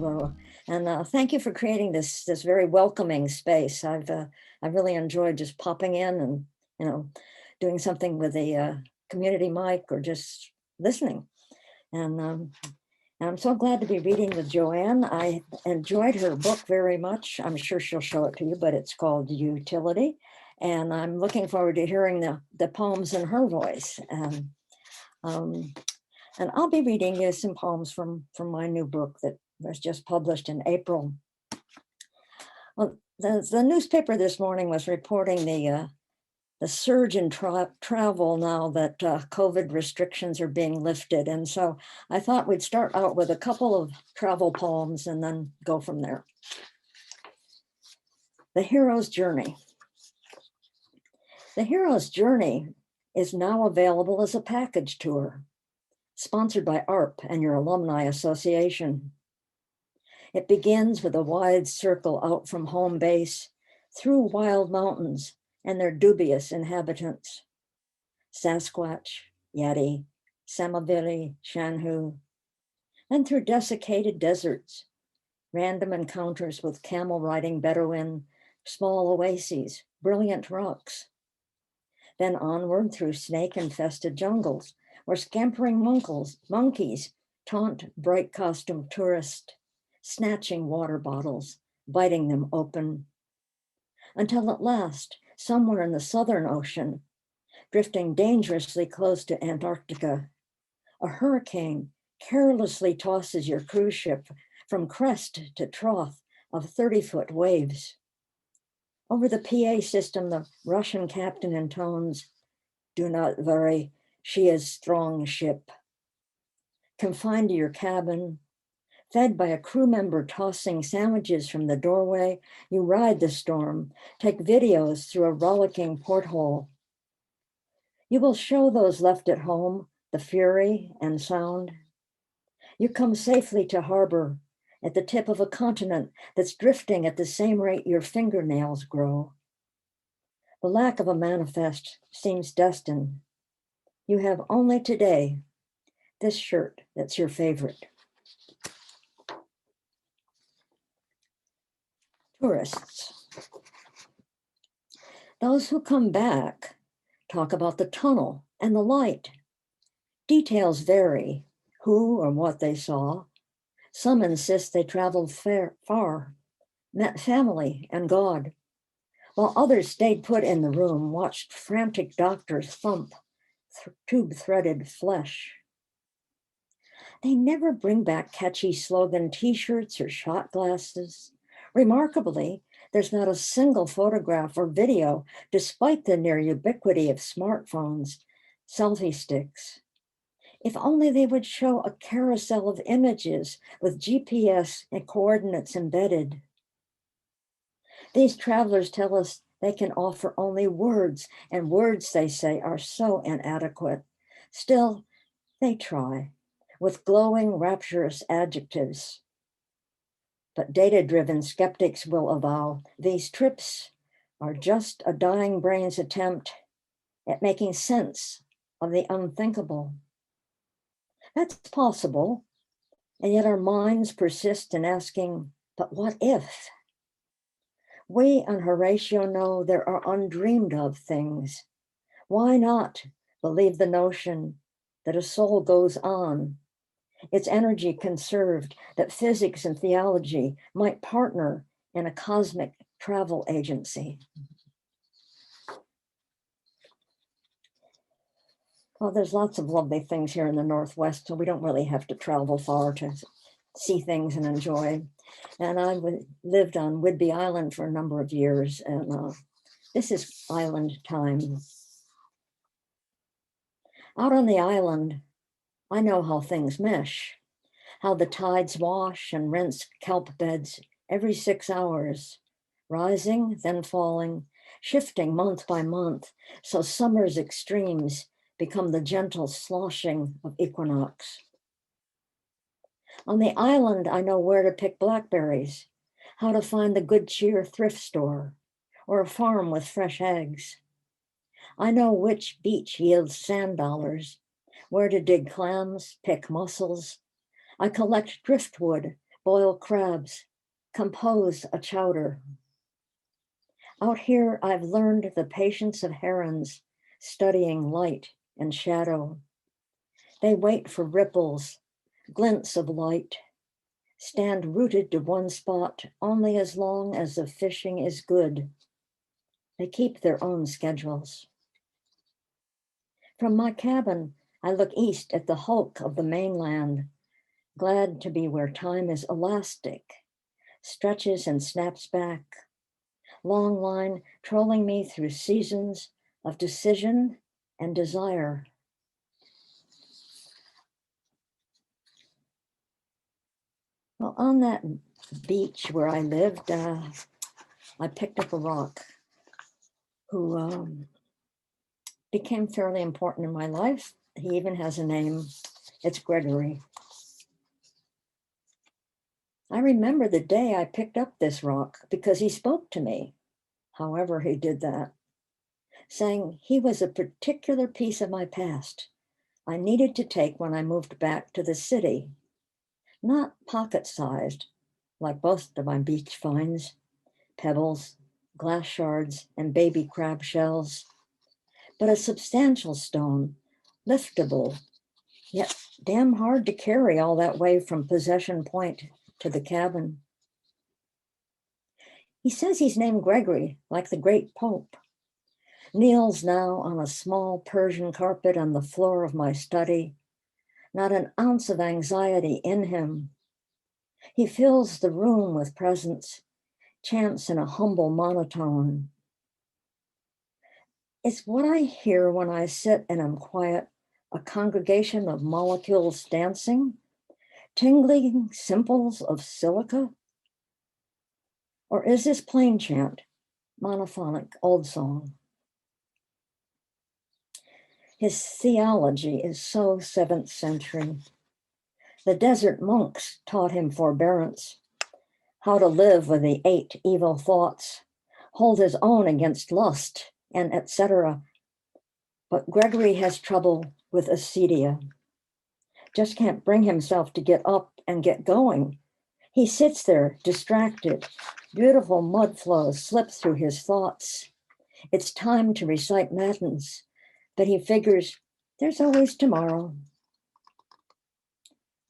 hello, and thank you for creating this very welcoming space. I've really enjoyed just popping in and doing something with a community mic or just listening. And I'm so glad to be reading with Joanne. I enjoyed her book very much. I'm sure she'll show it to you, but it's called Utility, and I'm looking forward to hearing the poems in her voice. And I'll be reading you some poems from my new book that was just published in April. Well, the newspaper this morning was reporting the surge in travel now that COVID restrictions are being lifted. And so I thought we'd start out with a couple of travel poems and then go from there. The Hero's Journey. The Hero's Journey is now available as a package tour, sponsored by ARP and your alumni association. It begins with a wide circle out from home base, through wild mountains and their dubious inhabitants. Sasquatch, Yeti, Samavili, Shanhu, and through desiccated deserts, random encounters with camel riding Bedouin, small oases, brilliant rocks. Then onward through snake-infested jungles, where scampering monkeys taunt bright costumed tourists, snatching water bottles, biting them open. Until at last, somewhere in the Southern Ocean, drifting dangerously close to Antarctica, a hurricane carelessly tosses your cruise ship from crest to trough of 30-foot waves. Over the PA system, the Russian captain intones, "Do not worry, she is strong ship." Confined to your cabin, fed by a crew member tossing sandwiches from the doorway, you ride the storm, take videos through a rollicking porthole. You will show those left at home the fury and sound. You come safely to harbor at the tip of a continent that's drifting at the same rate your fingernails grow. The lack of a manifest seems destined. You have only today this shirt that's your favorite. Tourists. Those who come back talk about the tunnel and the light. Details vary, who or what they saw. Some insist they traveled far, met family and God, while others stayed put in the room, watched frantic doctors thump tube-threaded flesh. They never bring back catchy slogan t-shirts or shot glasses. Remarkably, there's not a single photograph or video, despite the near ubiquity of smartphones, selfie sticks. If only they would show a carousel of images with GPS and coordinates embedded. These travelers tell us they can offer only words, and words, they say, are so inadequate. Still, they try with glowing, rapturous adjectives. But data-driven skeptics will avow these trips are just a dying brain's attempt at making sense of the unthinkable. That's possible, and yet our minds persist in asking, but what if? We and Horatio know there are undreamed of things. Why not believe the notion that a soul goes on, its energy conserved, that physics and theology might partner in a cosmic travel agency? Well, there's lots of lovely things here in the Northwest, so we don't really have to travel far to see things and enjoy. And I lived on Whidbey Island for a number of years, and this is island time. Out on the island, I know how things mesh, how the tides wash and rinse kelp beds every 6 hours, rising, then falling, shifting month by month, so summer's extremes become the gentle sloshing of equinox. On the island, I know where to pick blackberries, how to find the Good Cheer thrift store, or a farm with fresh eggs. I know which beach yields sand dollars, where to dig clams, pick mussels. I collect driftwood, boil crabs, compose a chowder. Out here, I've learned the patience of herons, studying light and shadow. They wait for ripples, glints of light, stand rooted to one spot only as long as the fishing is good. They keep their own schedules. From my cabin, I look east at the hulk of the mainland, glad to be where time is elastic, stretches and snaps back, long line trolling me through seasons of decision and desire. Well, on that beach where I lived, I picked up a rock who became fairly important in my life. He even has a name. It's Gregory. I remember the day I picked up this rock because he spoke to me, however he did that, saying he was a particular piece of my past I needed to take when I moved back to the city. Not pocket-sized, like most of my beach finds, pebbles, glass shards, and baby crab shells, but a substantial stone, liftable, yet damn hard to carry all that way from Possession Point to the cabin. He says he's named Gregory, like the great Pope. Kneels now on a small Persian carpet on the floor of my study, not an ounce of anxiety in him. He fills the room with presence, chants in a humble monotone. It's what I hear when I sit and am quiet, a congregation of molecules dancing, tingling simples of silica? Or is this plain chant, monophonic old song? His theology is so 7th century. The desert monks taught him forbearance, how to live with the 8 evil thoughts, hold his own against lust, and etc. But Gregory has trouble with acedia. Just can't bring himself to get up and get going. He sits there distracted. Beautiful mud flows slip through his thoughts. It's time to recite matins, but he figures there's always tomorrow.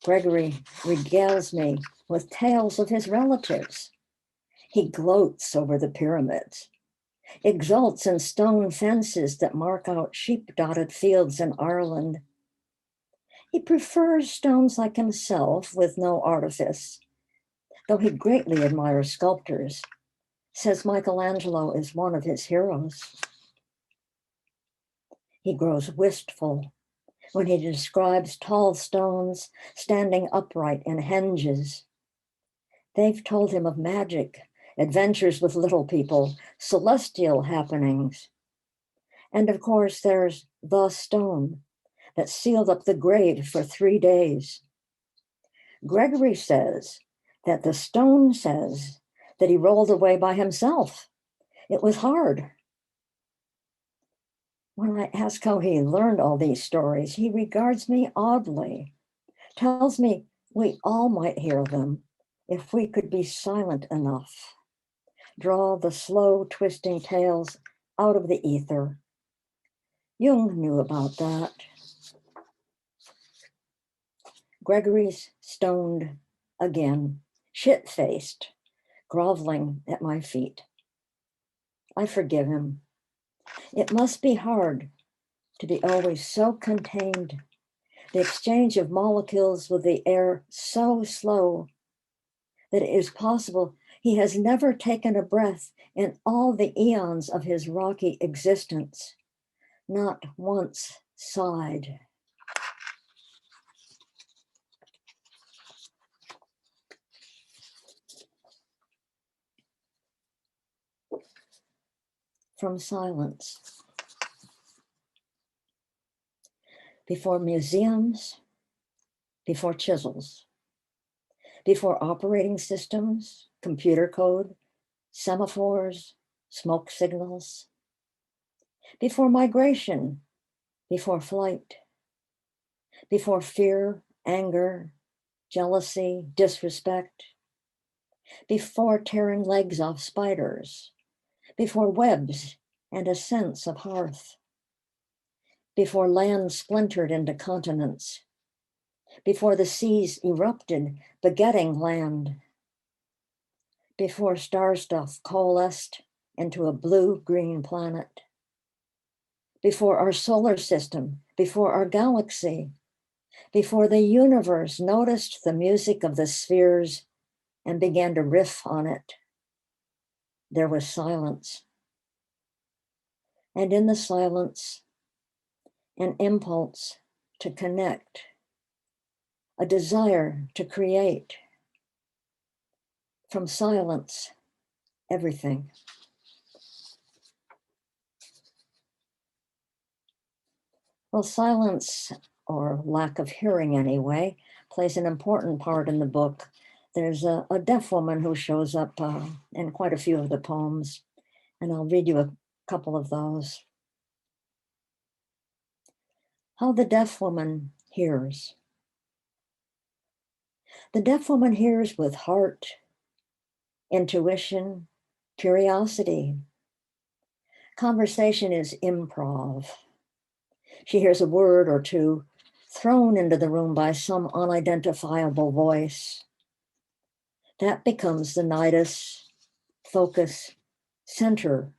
Gregory regales me with tales of his relatives. He gloats over the pyramids, exults in stone fences that mark out sheep-dotted fields in Ireland. He prefers stones like himself with no artifice, though he greatly admires sculptors, says Michelangelo is one of his heroes. He grows wistful when he describes tall stones standing upright in henges. They've told him of magic, adventures with little people, celestial happenings. And of course, there's the stone that sealed up the grave for 3 days. Gregory says that the stone says that he rolled away by himself. It was hard. When I ask how he learned all these stories, he regards me oddly, tells me we all might hear them if we could be silent enough, draw the slow twisting tales out of the ether. Jung knew about that. Gregory's stoned again, shit-faced, groveling at my feet. I forgive him. It must be hard to be always so contained, the exchange of molecules with the air so slow that it is possible he has never taken a breath in all the eons of his rocky existence, not once sighed. From silence. Before museums, before chisels, before operating systems, computer code, semaphores, smoke signals, before migration, before flight, before fear, anger, jealousy, disrespect, before tearing legs off spiders, before webs and a sense of hearth, before land splintered into continents, before the seas erupted, begetting land, before star stuff coalesced into a blue-green planet, before our solar system, before our galaxy, before the universe noticed the music of the spheres and began to riff on it, there was silence. And in the silence, an impulse to connect, a desire to create. From silence, everything. Well, silence, or lack of hearing anyway, plays an important part in the book. There's a deaf woman who shows up in quite a few of the poems, and I'll read you a couple of those. How the deaf woman hears. The deaf woman hears with heart, intuition, curiosity. Conversation is improv. She hears a word or two thrown into the room by some unidentifiable voice. That becomes the nidus, focus, center,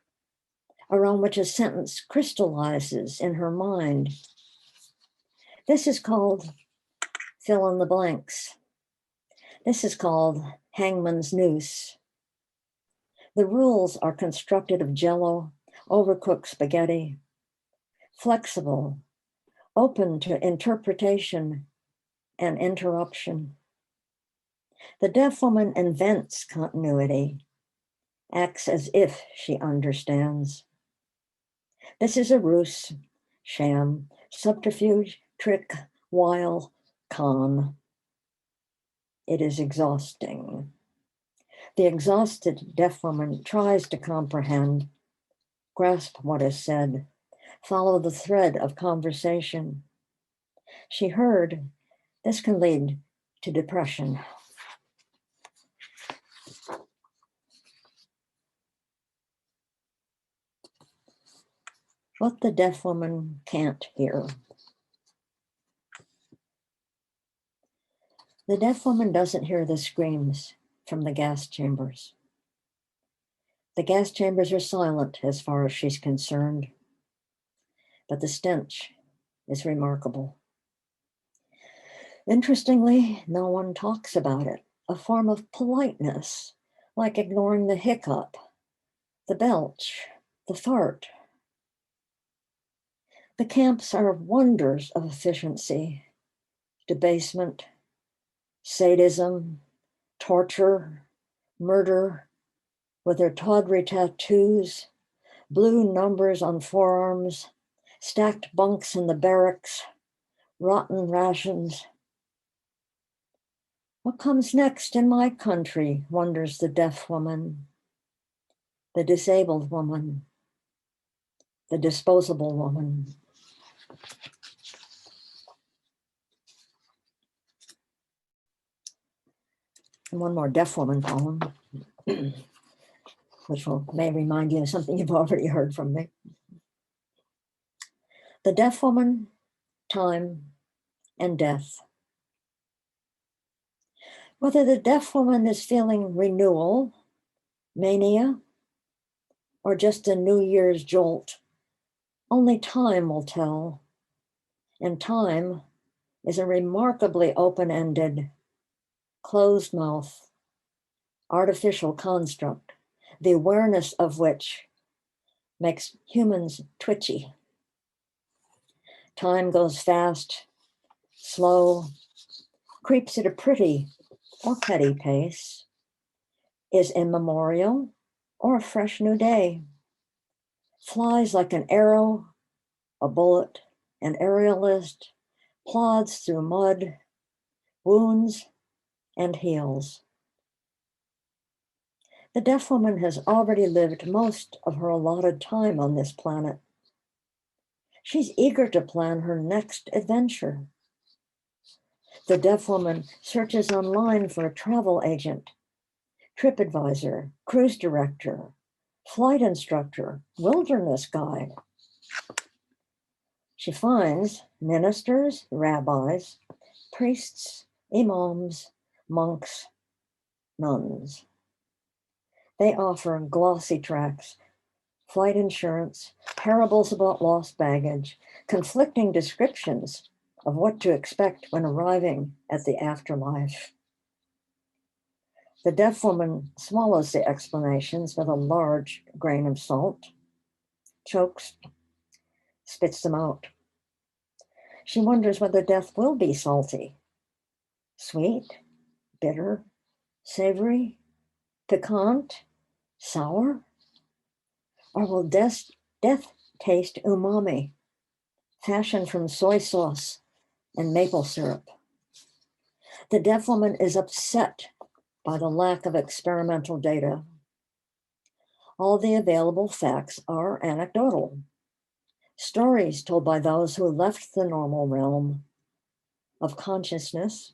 around which a sentence crystallizes in her mind. This is called fill in the blanks. This is called hangman's noose. The rules are constructed of jello, overcooked spaghetti, flexible, open to interpretation and interruption. The deaf woman invents continuity, acts as if she understands. This is a ruse, sham, subterfuge, trick, wile, con. It is exhausting. The exhausted deaf woman tries to comprehend, grasp what is said, follow the thread of conversation. She heard, this can lead to depression. What the deaf woman can't hear. The deaf woman doesn't hear the screams from the gas chambers. The gas chambers are silent as far as she's concerned, but the stench is remarkable. Interestingly, no one talks about it, a form of politeness, like ignoring the hiccup, the belch, the fart. The camps are wonders of efficiency, debasement, sadism, torture, murder, with their tawdry tattoos, blue numbers on forearms, stacked bunks in the barracks, rotten rations. What comes next in my country, wonders the deaf woman, the disabled woman, the disposable woman. And one more deaf woman poem, which may remind you of something you've already heard from me. The deaf woman, time, and death. Whether the deaf woman is feeling renewal, mania, or just a New Year's jolt, only time will tell. And time is a remarkably open-ended, closed mouth, artificial construct, the awareness of which makes humans twitchy. Time goes fast, slow, creeps at a pretty or petty pace, is immemorial or a fresh new day, flies like an arrow, a bullet, an aerialist, plods through mud, wounds, and heals. The deaf woman has already lived most of her allotted time on this planet. She's eager to plan her next adventure. The deaf woman searches online for a travel agent, trip advisor, cruise director, flight instructor, wilderness guide. She finds ministers, rabbis, priests, imams, monks, nuns. They offer glossy tracts, flight insurance, parables about lost baggage, conflicting descriptions of what to expect when arriving at the afterlife. The deaf woman swallows the explanations with a large grain of salt, chokes, spits them out. She wonders whether death will be salty, sweet, bitter, savory, piquant, sour, or will death taste umami, fashioned from soy sauce and maple syrup? The deaf woman is upset by the lack of experimental data. All the available facts are anecdotal, stories told by those who left the normal realm of consciousness,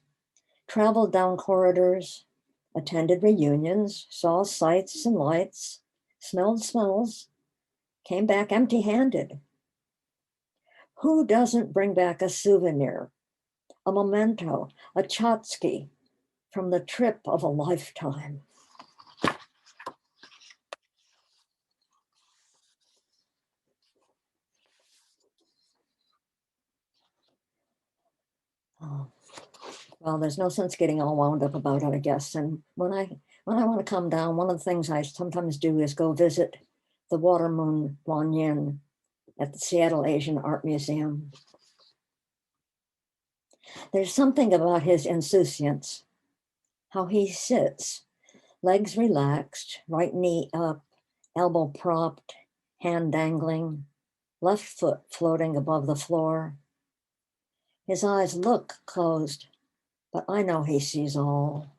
traveled down corridors, attended reunions, saw sights and lights, smelled smells, came back empty-handed. Who doesn't bring back a souvenir, a memento, a tchotchke from the trip of a lifetime? Oh, well, there's no sense getting all wound up about it, I guess. And when I want to come down, one of the things I sometimes do is go visit the water moon Guanyin at the Seattle Asian Art Museum. There's something about his insouciance, how he sits, legs relaxed, right knee up, elbow propped, hand dangling, left foot floating above the floor. His eyes look closed, but I know he sees all.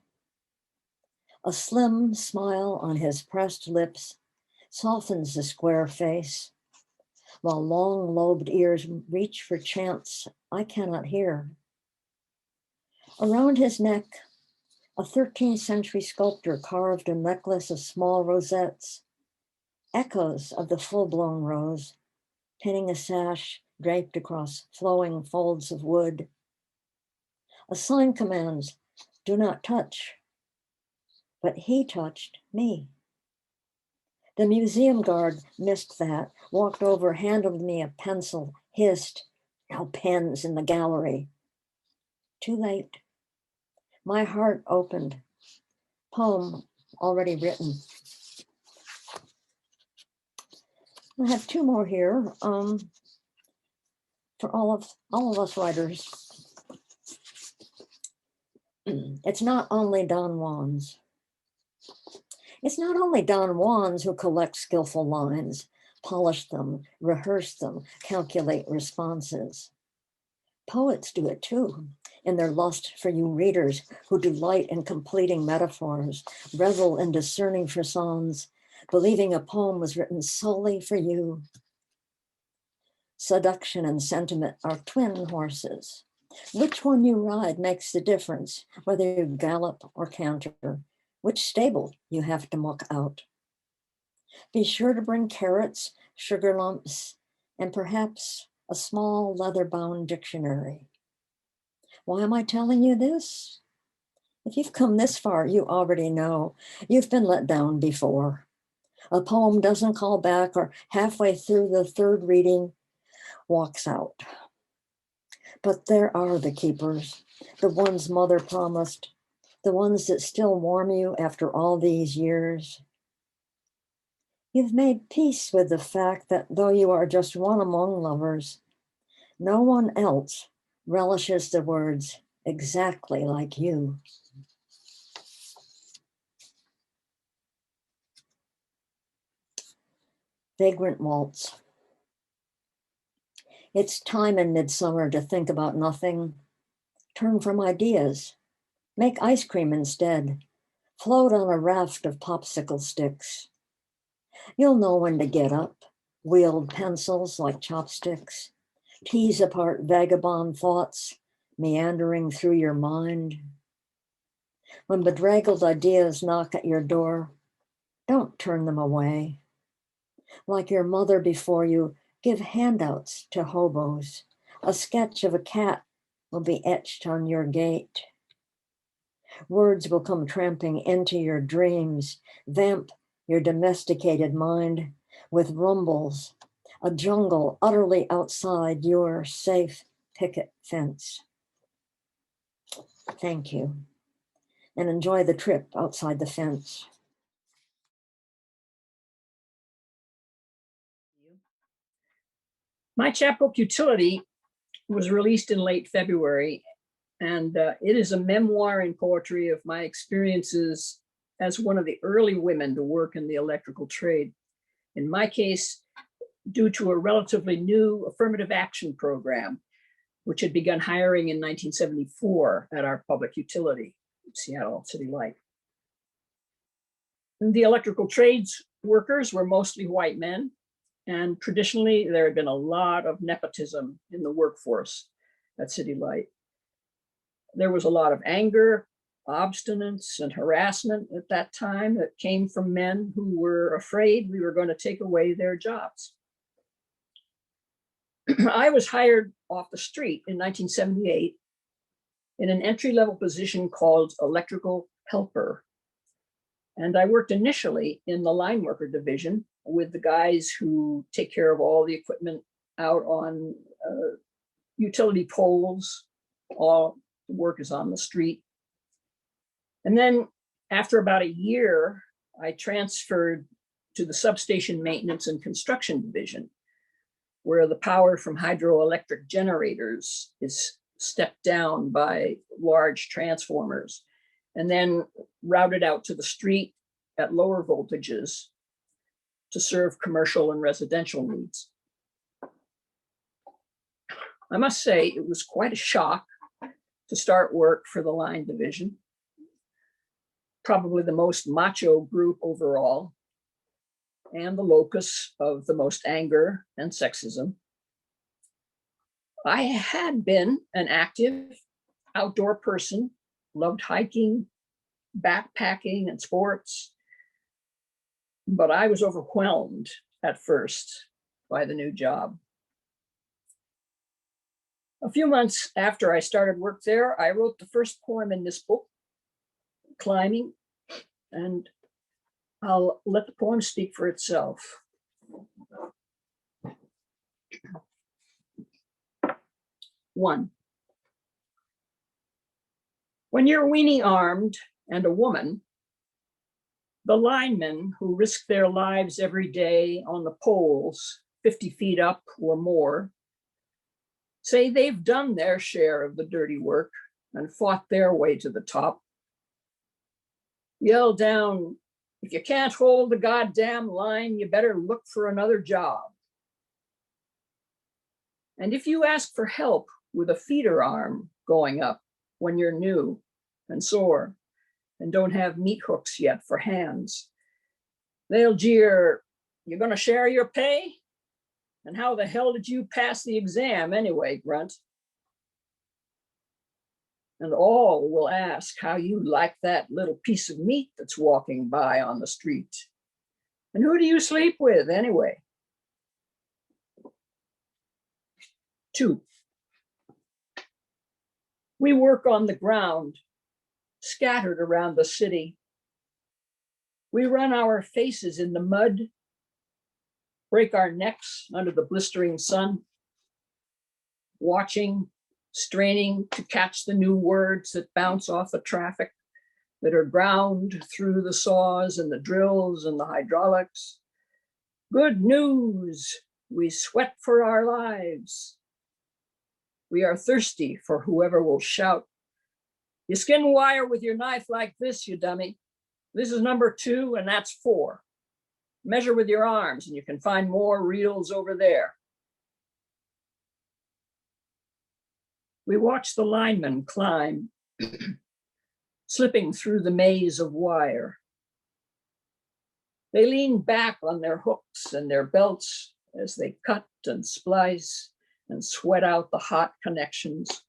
A slim smile on his pressed lips softens the square face, while long lobed ears reach for chants I cannot hear. Around his neck, a 13th century sculptor carved a necklace of small rosettes, echoes of the full-blown rose, pinning a sash draped across flowing folds of wood. A sign commands, do not touch, but he touched me. The museum guard missed that, walked over, handed me a pencil, hissed, no pens in the gallery. Too late. My heart opened. Poem already written. I have two more here for all of us writers. It's not only Don Juans. It's not only Don Juans who collect skillful lines, polish them, rehearse them, calculate responses. Poets do it too, in their lust for you readers who delight in completing metaphors, revel in discerning frisons, believing a poem was written solely for you. Seduction and sentiment are twin horses. Which one you ride makes the difference, whether you gallop or canter, which stable you have to muck out. Be sure to bring carrots, sugar lumps, and perhaps a small leather-bound dictionary. Why am I telling you this? If you've come this far, you already know you've been let down before. A poem doesn't call back, or halfway through the third reading, walks out. But there are the keepers, the ones mother promised, the ones that still warm you after all these years. You've made peace with the fact that though you are just one among lovers, no one else relishes the words exactly like you. Vagrant Waltz. It's time in midsummer to think about nothing. Turn from ideas. Make ice cream instead. Float on a raft of popsicle sticks. You'll know when to get up, wield pencils like chopsticks, tease apart vagabond thoughts, meandering through your mind. When bedraggled ideas knock at your door, don't turn them away. Like your mother before you, give handouts to hobos. A sketch of a cat will be etched on your gate. Words will come tramping into your dreams, vamp your domesticated mind with rumbles, a jungle utterly outside your safe picket fence. Thank you, and enjoy the trip outside the fence. My chapbook Utility was released in late February, and it is a memoir in poetry of my experiences as one of the early women to work in the electrical trade. In my case, due to a relatively new affirmative action program, which had begun hiring in 1974 at our public utility, Seattle City Light. The electrical trades workers were mostly white men, and traditionally there had been a lot of nepotism in the workforce at City Light. There was a lot of anger, obstinance, and harassment at that time that came from men who were afraid we were going to take away their jobs. I was hired off the street in 1978 in an entry-level position called electrical helper. And I worked initially in the line worker division with the guys who take care of all the equipment out on utility poles. All the work is on the street. And then after about a year, I transferred to the substation maintenance and construction division, where the power from hydroelectric generators is stepped down by large transformers and then routed out to the street at lower voltages to serve commercial and residential needs. I must say it was quite a shock to start work for the line division, probably the most macho group overall, and the locus of the most anger and sexism. I had been an active outdoor person, loved hiking, backpacking, and sports, but I was overwhelmed at first by the new job. A few months after I started work there, I wrote the first poem in this book, Climbing, and I'll let the poem speak for itself. One. When you're weenie armed and a woman, the linemen who risk their lives every day on the poles, 50 feet up or more, say they've done their share of the dirty work and fought their way to the top. Yell down, if you can't hold the goddamn line, you better look for another job. And if you ask for help with a feeder arm going up when you're new and sore and don't have meat hooks yet for hands, they'll jeer, you're gonna share your pay? And how the hell did you pass the exam anyway, grunt? And all will ask how you like that little piece of meat that's walking by on the street. And who do you sleep with anyway? 2. We work on the ground, scattered around the city. We run our faces in the mud, break our necks under the blistering sun, watching, straining to catch the new words that bounce off the traffic, that are ground through the saws and the drills and the hydraulics. Good news, we sweat for our lives. We are thirsty for whoever will shout, you skin wire with your knife like this, you dummy. This is number 2 and that's 4. Measure with your arms and you can find more reels over there. We watch the linemen climb, slipping through the maze of wire. They lean back on their hooks and their belts as they cut and splice and sweat out the hot connections.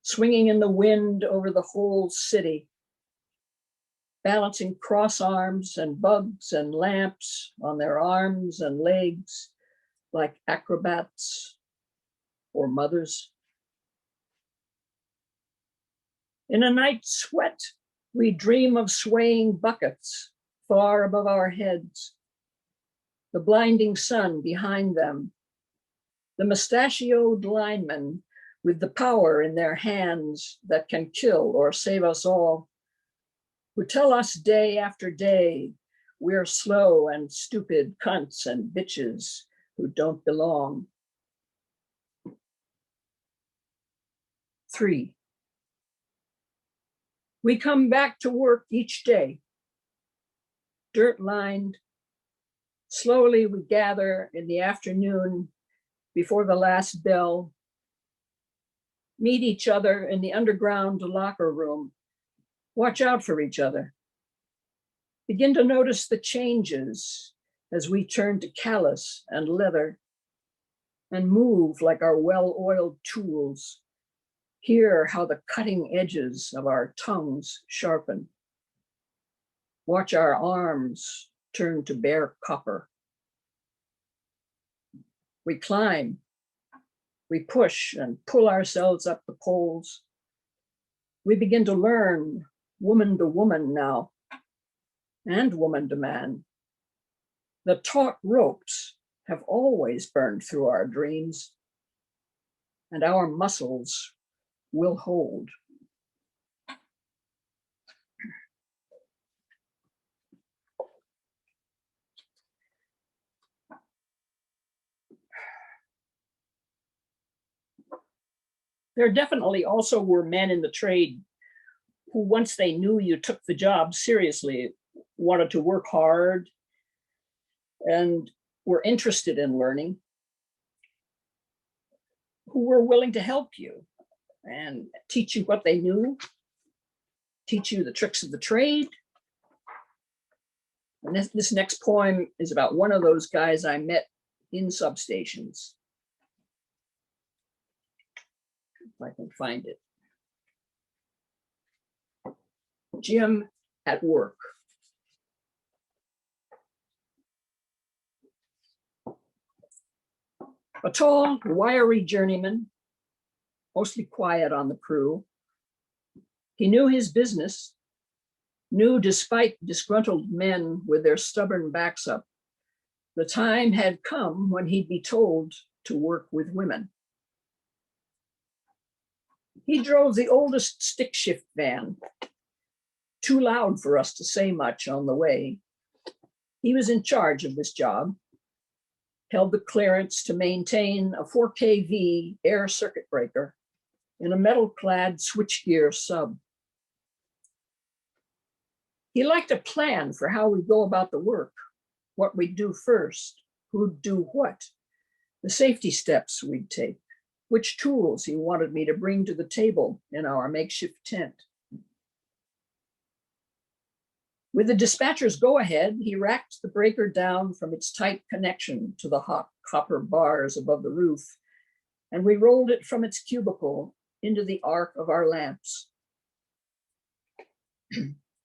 swinging in the wind over the whole city, balancing cross arms and bugs and lamps on their arms and legs like acrobats or mothers. In a night sweat, we dream of swaying buckets far above our heads, the blinding sun behind them, the mustachioed linemen with the power in their hands that can kill or save us all, who tell us day after day we're slow and stupid cunts and bitches who don't belong. 3. We come back to work each day, dirt-lined. Slowly we gather in the afternoon before the last bell, meet each other in the underground locker room, watch out for each other, begin to notice the changes as we turn to callus and leather and move like our well-oiled tools, hear how the cutting edges of our tongues sharpen, watch our arms turn to bare copper. We climb, we push and pull ourselves up the poles. We begin to learn woman to woman now, and woman to man. The taut ropes have always burned through our dreams, and our muscles will hold. There definitely also were men in the trade who, once they knew you took the job seriously, wanted to work hard and were interested in learning, who were willing to help you and teach you what they knew, teach you the tricks of the trade. And this next poem is about one of those guys I met in substations. If I can find it. Jim at work. A tall, wiry journeyman, mostly quiet on the crew. He knew his business, knew despite disgruntled men with their stubborn backs up, the time had come when he'd be told to work with women. He drove the oldest stick shift van, too loud for us to say much on the way. He was in charge of this job, held the clearance to maintain a 4 kV air circuit breaker in a metal-clad switchgear sub. He liked a plan for how we go about the work, what we'd do first, who'd do what, the safety steps we'd take, which tools he wanted me to bring to the table in our makeshift tent. With the dispatcher's go-ahead, he racked the breaker down from its tight connection to the hot copper bars above the roof, and we rolled it from its cubicle into the arc of our lamps.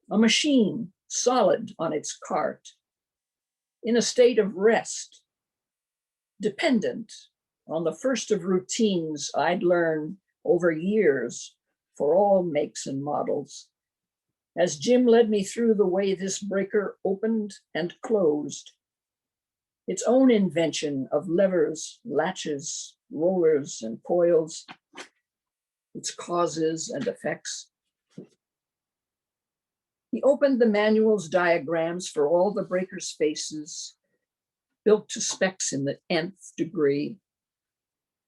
A machine, solid on its cart, in a state of rest, dependent on the first of routines I'd learned over years for all makes and models, as Jim led me through the way this breaker opened and closed, its own invention of levers, latches, rollers, and coils, its causes and effects. He opened the manual's diagrams for all the breaker's faces, built to specs in the nth degree,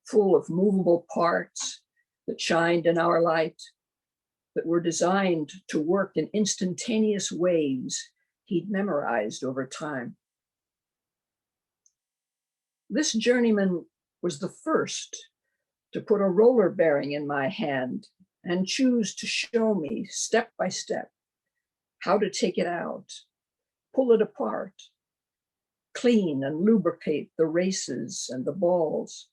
full of movable parts that shined in our light, that were designed to work in instantaneous waves he'd memorized over time. This journeyman was the first to put a roller bearing in my hand and choose to show me step by step how to take it out, pull it apart, clean and lubricate the races and the balls,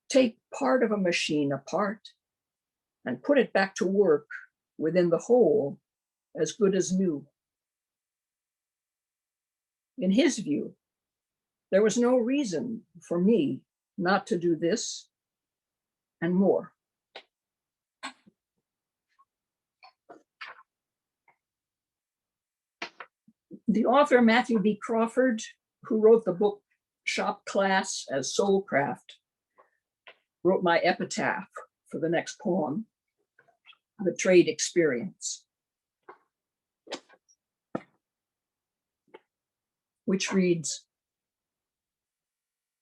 take part of a machine apart and put it back to work within the hole as good as new. In his view, there was no reason for me not to do this and more. The author Matthew B. Crawford, who wrote the book Shop Class as Soulcraft, wrote my epitaph for the next poem, The Trade Experience, which reads,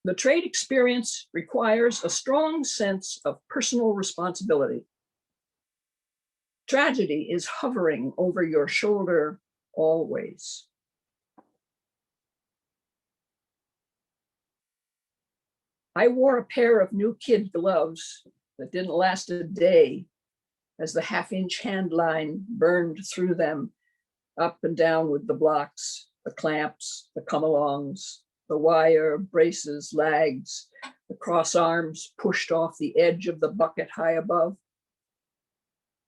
"The trade experience requires a strong sense of personal responsibility. Tragedy is hovering over your shoulder always. I wore a pair of new kid gloves that didn't last a day as the half-inch hand line burned through them, up and down with the blocks, the clamps, the come-alongs, the wire, braces, lags, the cross arms pushed off the edge of the bucket high above.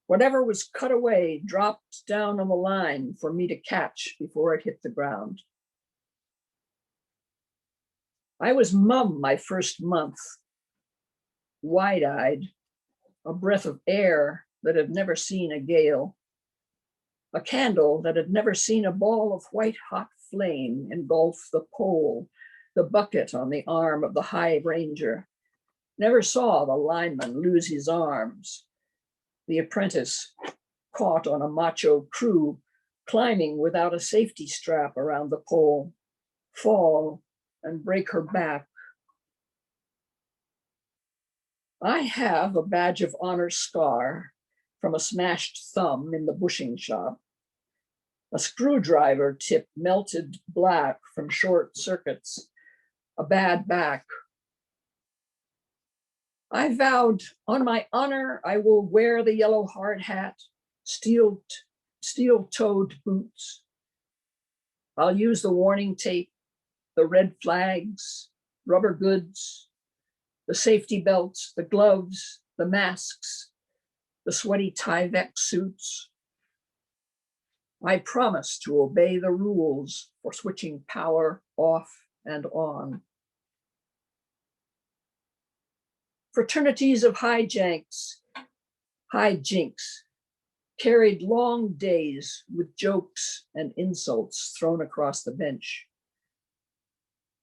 Whatever was cut away dropped down on the line for me to catch before it hit the ground. I was mum my first month, wide-eyed, a breath of air that had never seen a gale, a candle that had never seen a ball of white-hot flame engulf the pole, the bucket on the arm of the high ranger, never saw the lineman lose his arms, the apprentice caught on a macho crew climbing without a safety strap around the pole, fall and break her back. I have a badge of honor scar from a smashed thumb in the bushing shop, a screwdriver tip melted black from short circuits, a bad back. I vowed on my honor I will wear the yellow hard hat, steel-toed boots. I'll use the warning tape, the red flags, rubber goods, the safety belts, the gloves, the masks, the sweaty Tyvek suits. I promise to obey the rules for switching power off and on. Fraternities of hijinks carried long days with jokes and insults thrown across the bench.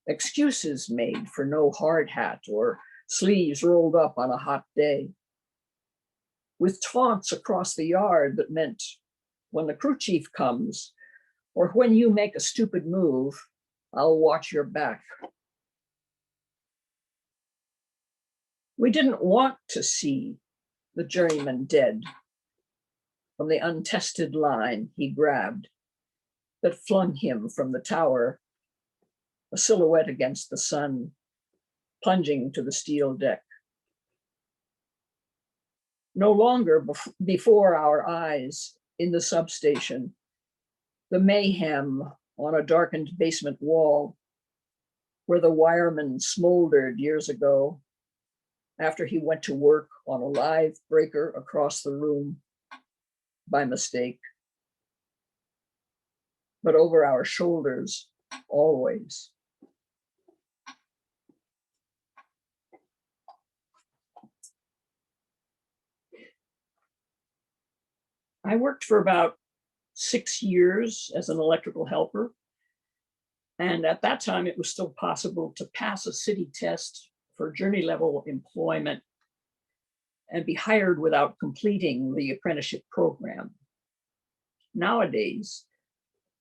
Excuses made for no hard hat or sleeves rolled up on a hot day. With taunts across the yard that meant, when the crew chief comes, or when you make a stupid move, I'll watch your back. We didn't want to see the journeyman dead from the untested line he grabbed that flung him from the tower, a silhouette against the sun, plunging to the steel deck. No longer before our eyes in the substation, the mayhem on a darkened basement wall where the wireman smoldered years ago after he went to work on a live breaker across the room by mistake. But over our shoulders, always. I worked for about 6 years as an electrical helper. And at that time, it was still possible to pass a city test for journey level employment and be hired without completing the apprenticeship program. Nowadays,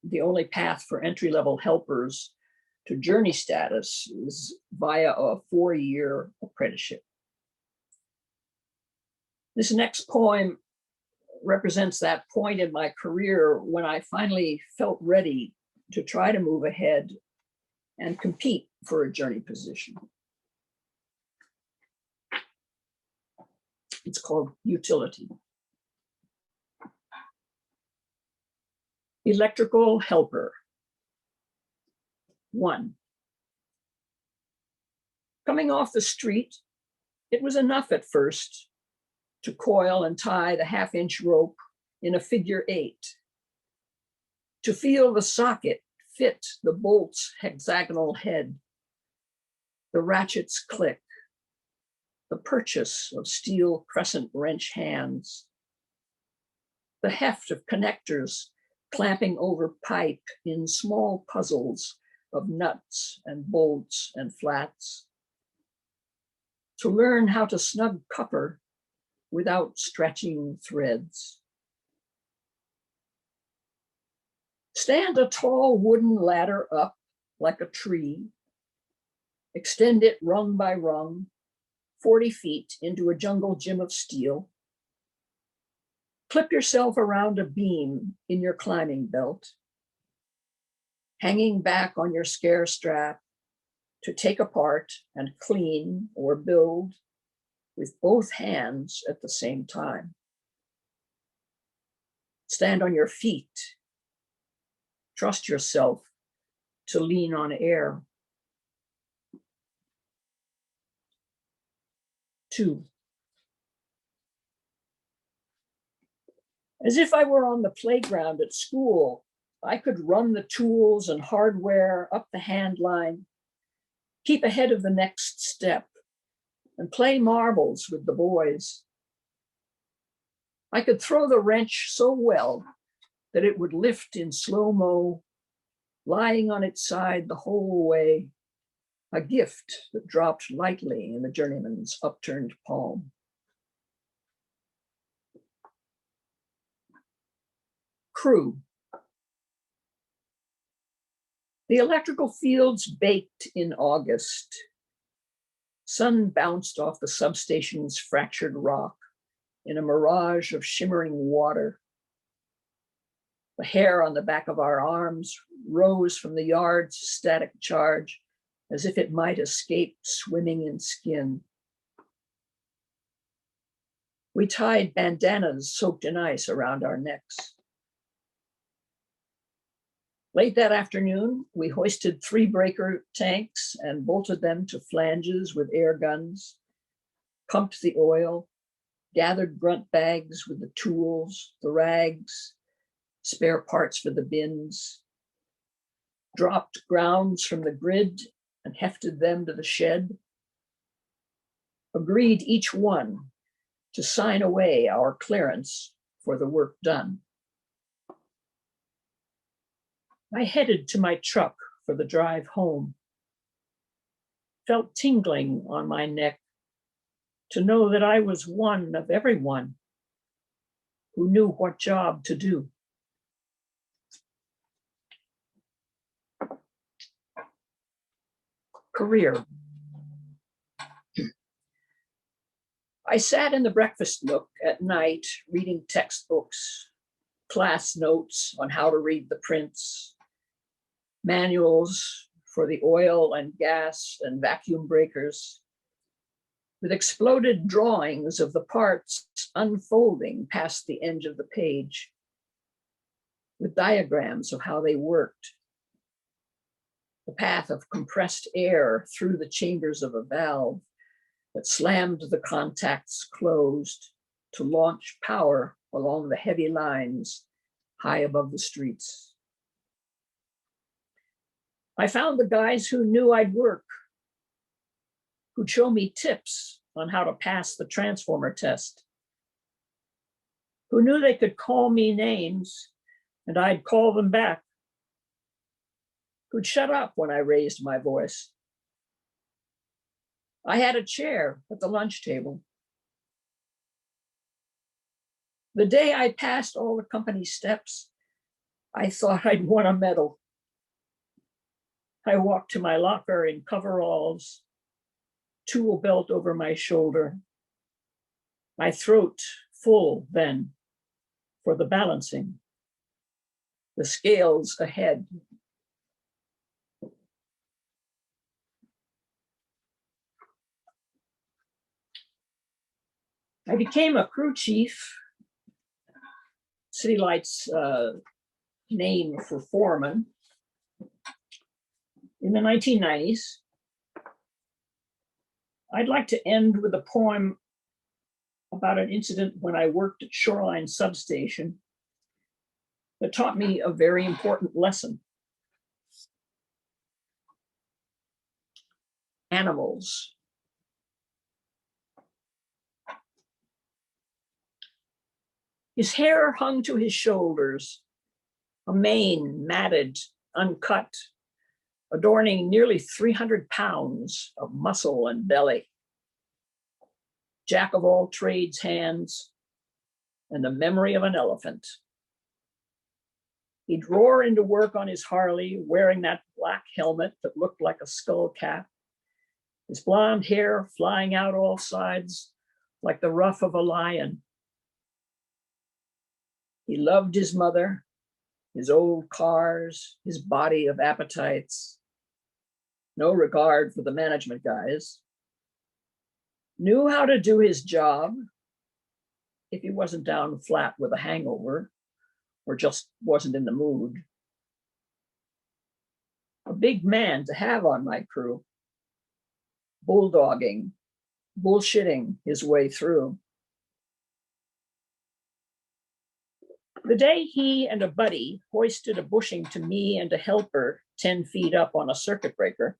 the only path for entry-level helpers to journey status is via a 4-year apprenticeship. This next poem represents that point in my career when I finally felt ready to try to move ahead and compete for a journey position. It's called Utility. Electrical helper. 1. Coming off the street, it was enough at first to coil and tie the half-inch rope in a figure 8, to feel the socket fit the bolt's hexagonal head, the ratchets click, the purchase of steel crescent wrench hands, the heft of connectors clamping over pipe in small puzzles of nuts and bolts and flats, to learn how to snug copper without stretching threads. Stand a tall wooden ladder up like a tree, extend it rung by rung, 40 feet into a jungle gym of steel. Clip yourself around a beam in your climbing belt, hanging back on your scare strap to take apart and clean or build with both hands at the same time. Stand on your feet. Trust yourself to lean on air. 2. As if I were on the playground at school, I could run the tools and hardware up the hand line, keep ahead of the next step, and play marbles with the boys. I could throw the wrench so well that it would lift in slow-mo, lying on its side the whole way, a gift that dropped lightly in the journeyman's upturned palm. Crew. The electrical fields baked in August. Sun bounced off the substation's fractured rock in a mirage of shimmering water. The hair on the back of our arms rose from the yard's static charge as if it might escape swimming in skin. We tied bandanas soaked in ice around our necks. Late that afternoon, we hoisted 3-breaker tanks and bolted them to flanges with air guns, pumped the oil, gathered grunt bags with the tools, the rags, spare parts for the bins, dropped grounds from the grid and hefted them to the shed, agreed each one to sign away our clearance for the work done. I headed to my truck for the drive home, felt tingling on my neck to know that I was one of everyone who knew what job to do. Career. I sat in the breakfast nook at night reading textbooks, class notes on how to read the prints, manuals for the oil and gas and vacuum breakers, with exploded drawings of the parts unfolding past the edge of the page, with diagrams of how they worked, the path of compressed air through the chambers of a valve that slammed the contacts closed to launch power along the heavy lines high above the streets. I found the guys who knew I'd work, who'd show me tips on how to pass the transformer test, who knew they could call me names and I'd call them back, who'd shut up when I raised my voice. I had a chair at the lunch table. The day I passed all the company steps, I thought I'd won a medal. I walked to my locker in coveralls, tool belt over my shoulder, my throat full then for the balancing, the scales ahead. I became a crew chief, City Light's name for foreman, in the 1990s. I'd like to end with a poem about an incident when I worked at Shoreline Substation that taught me a very important lesson. Animals. His hair hung to his shoulders, a mane matted, uncut, adorning nearly 300 pounds of muscle and belly. Jack of all trades hands and the memory of an elephant. He'd roar into work on his Harley, wearing that black helmet that looked like a skull cap, his blonde hair flying out all sides like the ruff of a lion. He loved his mother, his old cars, his body of appetites. No regard for the management guys. Knew how to do his job if he wasn't down flat with a hangover or just wasn't in the mood. A big man to have on my crew, bulldogging, bullshitting his way through. The day he and a buddy hoisted a bushing to me and a helper 10 feet up on a circuit breaker,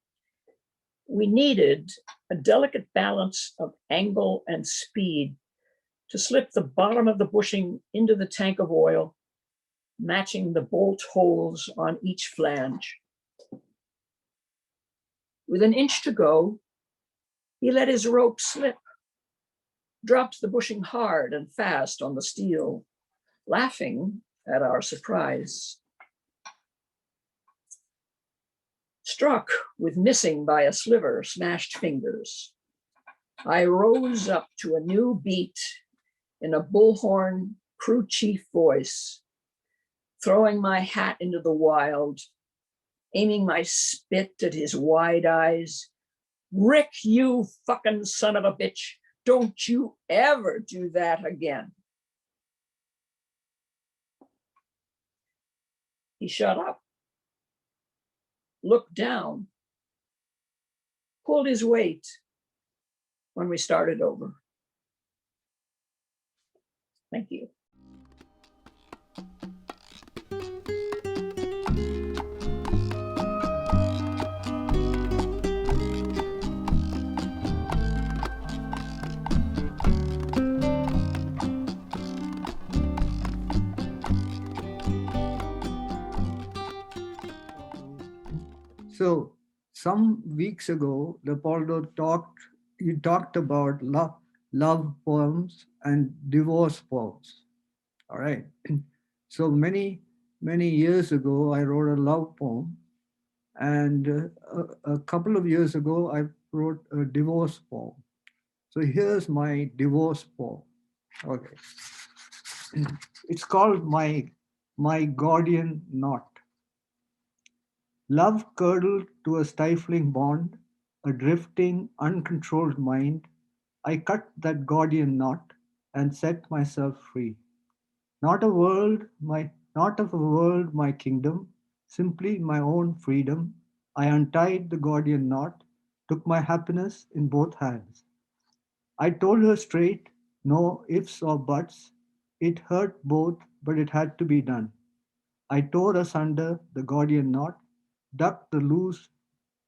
we needed a delicate balance of angle and speed to slip the bottom of the bushing into the tank of oil, matching the bolt holes on each flange. With an inch to go, he let his rope slip, dropped the bushing hard and fast on the steel, laughing at our surprise. Struck with missing by a sliver, smashed fingers, I rose up to a new beat in a bullhorn crew chief voice, throwing my hat into the wild, aiming my spit at his wide eyes. Rick, you fucking son of a bitch, don't you ever do that again. He shut up, looked down, pulled his weight when we started over. Thank you. So some weeks ago, Leopoldo talked about love poems and divorce poems. All right. So many years ago, I wrote a love poem, and a couple of years ago, I wrote a divorce poem. So here's my divorce poem. Okay. It's called My Gordian Knot. Love curdled to a stifling bond, a drifting, uncontrolled mind. I cut that Gordian knot and set myself free. Not of a world my kingdom, simply my own freedom. I untied the Gordian knot, took my happiness in both hands. I told her straight, no ifs or buts. It hurt both, but it had to be done. I tore asunder the Gordian knot, ducked the loose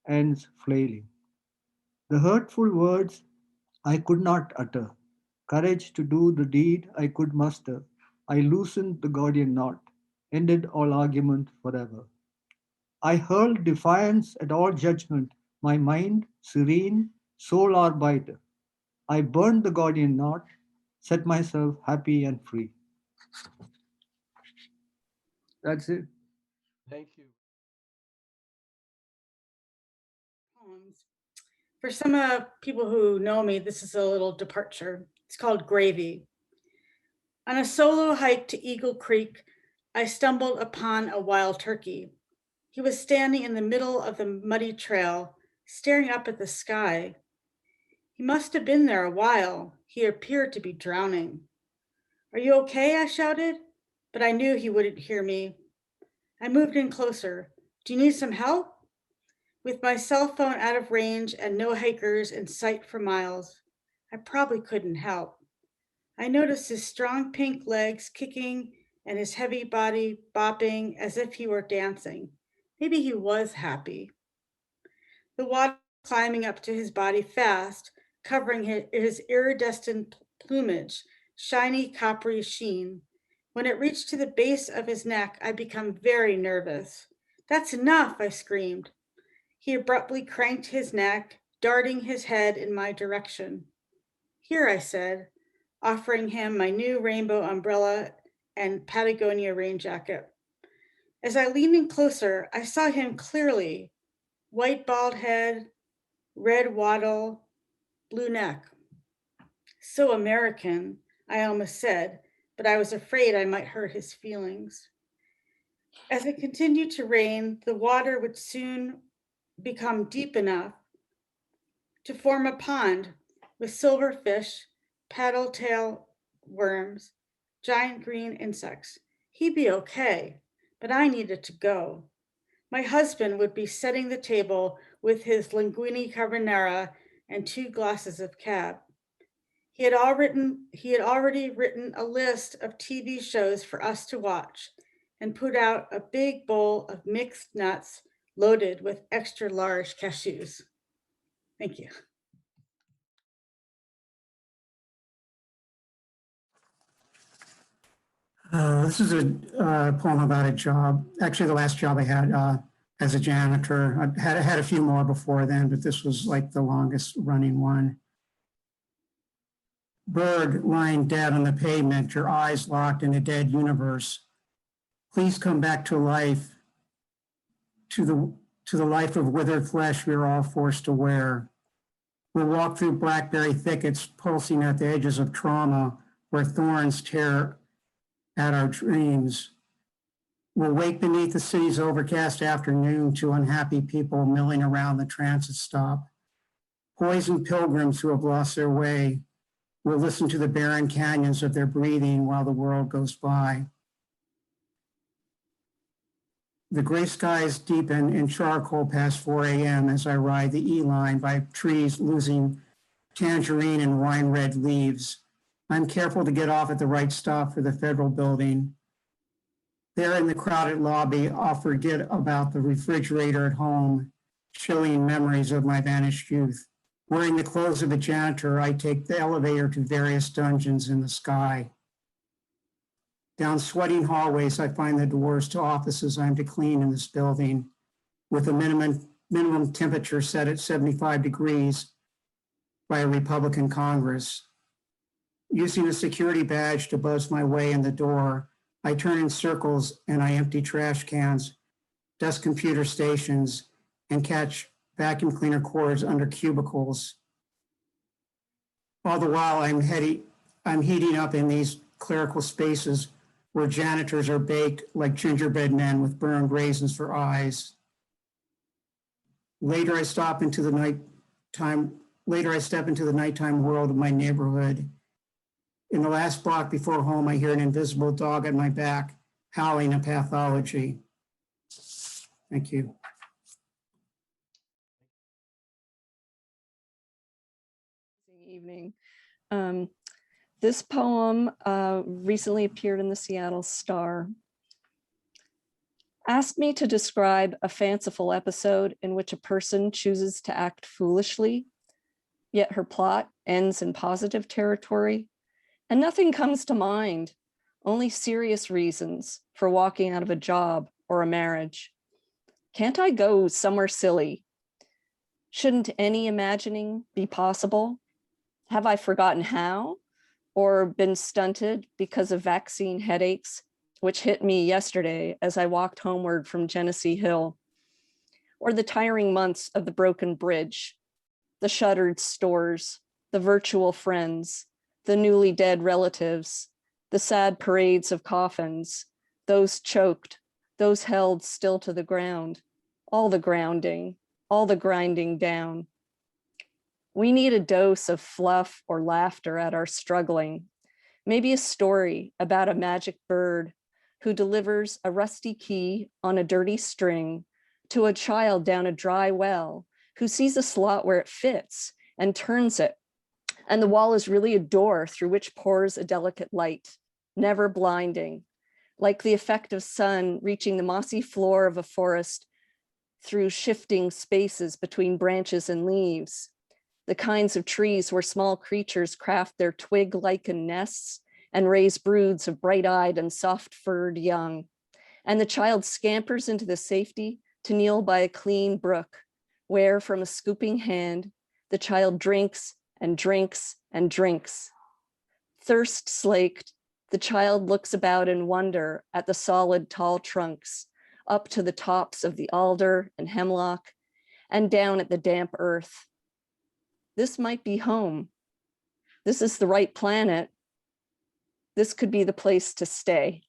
ends flailing. The hurtful words I could not utter, courage to do the deed I could muster. I loosened the Gordian knot, ended all argument forever. I hurled defiance at all judgment, my mind serene, soul arbiter. I burned the Gordian knot, set myself happy and free. That's it. Thank you. Poems. For some people who know me, this is a little departure. It's called Gravy. On a solo hike to Eagle Creek, I stumbled upon a wild turkey. He was standing in the middle of the muddy trail, staring up at the sky. He must have been there a while. He appeared to be drowning. "Are you okay?" I shouted, but I knew he wouldn't hear me. I moved in closer. "Do you need some help?" With my cell phone out of range and no hikers in sight for miles, I probably couldn't help. I noticed his strong pink legs kicking and his heavy body bopping as if he were dancing. Maybe he was happy. The water climbing up to his body fast, covering his iridescent plumage, shiny coppery sheen. When it reached to the base of his neck, I became very nervous. That's enough, I screamed. He abruptly cranked his neck, darting his head in my direction. Here, I said, offering him my new rainbow umbrella and Patagonia rain jacket. As I leaned in closer, I saw him clearly. White bald head, red wattle, blue neck. So American, I almost said, but I was afraid I might hurt his feelings. As it continued to rain, the water would soon become deep enough to form a pond with silverfish, paddle tail worms, giant green insects. He'd be okay, but I needed to go. My husband would be setting the table with his linguine carbonara and 2 glasses of cab. He had already written a list of TV shows for us to watch and put out a big bowl of mixed nuts loaded with extra large cashews. Thank you. This is a poem about a job. Actually, the last job I had as a janitor. I had a few more before then, but this was like the longest running one. Bird lying dead on the pavement, your eyes locked in a dead universe. Please come back to life, to the life of withered flesh we are all forced to wear. We'll walk through blackberry thickets, pulsing at the edges of trauma, where thorns tear at our dreams. We'll wake beneath the city's overcast afternoon to unhappy people milling around the transit stop. Poisoned pilgrims who have lost their way. We'll listen to the barren canyons of their breathing while the world goes by. The gray skies deepen in charcoal past 4 a.m. as I ride the E-line by trees losing tangerine and wine red leaves. I'm careful to get off at the right stop for the federal building. There in the crowded lobby, I'll forget about the refrigerator at home, chilling memories of my vanished youth. Wearing the clothes of a janitor, I take the elevator to various dungeons in the sky. Down sweating hallways, I find the doors to offices I'm to clean in this building, with a minimum temperature set at 75 degrees by a Republican Congress. Using a security badge to buzz my way in the door, I turn in circles and I empty trash cans, dust computer stations, and catch vacuum cleaner cords under cubicles. All the while, I'm heating up in these clerical spaces where janitors are baked like gingerbread men with burned raisins for eyes. Later, I step into the nighttime world of my neighborhood. In the last block before home, I hear an invisible dog at my back howling a pathology. Thank you. Evening. This poem recently appeared in the Seattle Star. Asked me to describe a fanciful episode in which a person chooses to act foolishly, yet her plot ends in positive territory, and nothing comes to mind, only serious reasons for walking out of a job or a marriage. Can't I go somewhere silly? Shouldn't any imagining be possible? Have I forgotten how, or been stunted because of vaccine headaches, which hit me yesterday as I walked homeward from Genesee Hill, or the tiring months of the broken bridge, the shuttered stores, the virtual friends, the newly dead relatives, the sad parades of coffins, those choked, those held still to the ground, all the grounding, all the grinding down. We need a dose of fluff or laughter at our struggling, maybe a story about a magic bird who delivers a rusty key on a dirty string to a child down a dry well who sees a slot where it fits and turns it And the wall is really a door through which pours a delicate light, never blinding, like the effect of sun reaching the mossy floor of a forest through shifting spaces between branches and leaves, the kinds of trees where small creatures craft their twig-lichened nests and raise broods of bright-eyed and soft-furred young. And the child scampers into the safety to kneel by a clean brook, where from a scooping hand, the child drinks and drinks and drinks. Thirst slaked, the child looks about in wonder at the solid tall trunks, up to the tops of the alder and hemlock, and down at the damp earth. This might be home. This is the right planet. This could be the place to stay.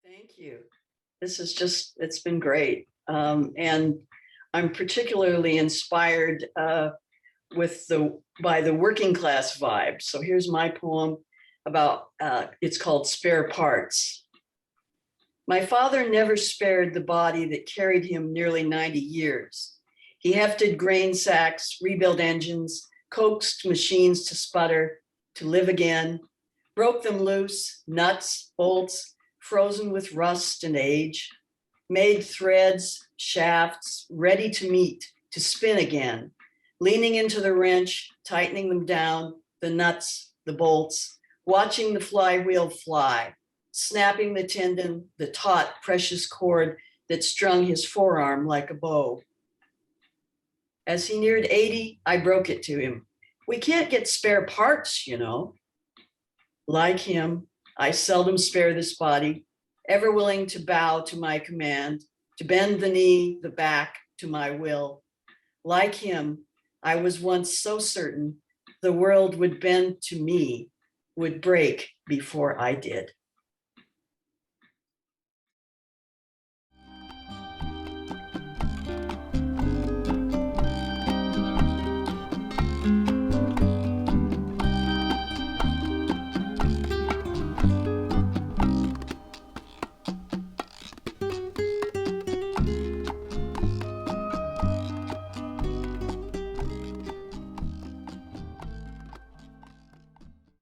Thank you. This is just, it's been great. And I'm particularly inspired by the working class vibe. So here's my poem about, it's called Spare Parts. My father never spared the body that carried him nearly 90 years. He hefted grain sacks, rebuilt engines, coaxed machines to sputter, to live again, broke them loose, nuts, bolts, frozen with rust and age, made threads, shafts, ready to meet, to spin again, leaning into the wrench, tightening them down, the nuts, the bolts, watching the flywheel fly, snapping the tendon, the taut, precious cord that strung his forearm like a bow. As he neared 80, I broke it to him. We can't get spare parts, you know. Like him, I seldom spare this body, ever willing to bow to my command, to bend the knee, the back to my will. Like him, I was once so certain the world would bend to me, would break before I did.